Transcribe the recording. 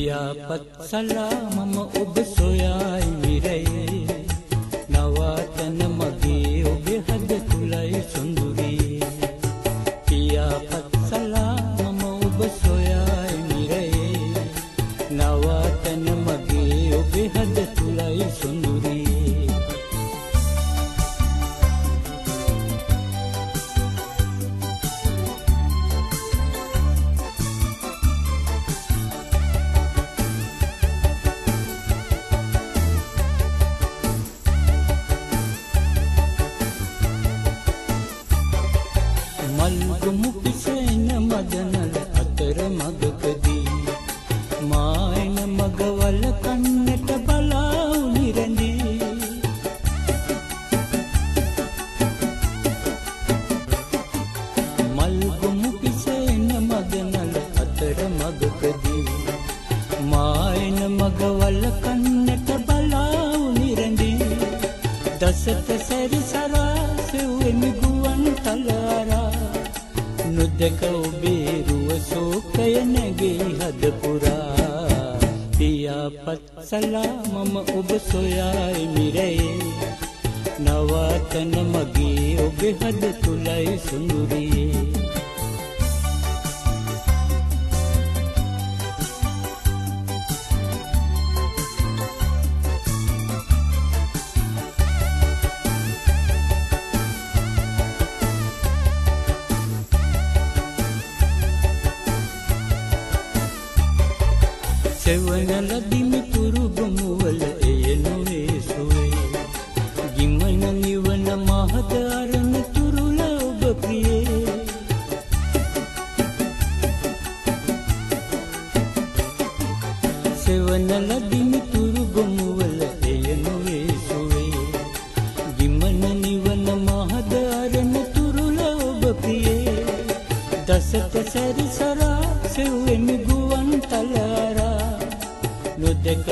පියාපත් සලා මම ඔබ සොයයි විරේ නවතන මගේ ඔබේ හද තුලයි සොඳුරී පියාපත් සලා මම ඔබ සොයයි විරේ නවතන මගේ ඔබේ හද තුලයි සොඳුරී මල්ගොමු පිසෙන මදනල අතර මගකදී මායන මගවල කන්නට බලා උනිරැඳී මල්ගොමු පිසෙන මදනල අතර මගකදී මායන මගවල කන්නට බලා උනිරැඳී දසත සැරිසරා සෙව්වෙමි ගුවන් තලාරා නුදක ඔබේ රුව සෝකය නැගෙයි හද පුරා පියාපත් සලා මම ඔබ සොයයි මිරේ නවතන මගේ ඔබේ හද තුලයි සොඳුරී සෙවන ලදිමි තුරුගමුවල එය නොවේ සුවේ ගිමන නිවන මහද අරණ තුරුල ඔබ ප්‍රියේ සෙවන ලදිමි තුරුගමුවල එය නොවේ සුවේ ගිමන නිවන මහද අරණ තුරුල ඔබ ප්‍රියේ දසත සැරිසරා සෙව්වෙමි ගුවන් තලාරා නුදක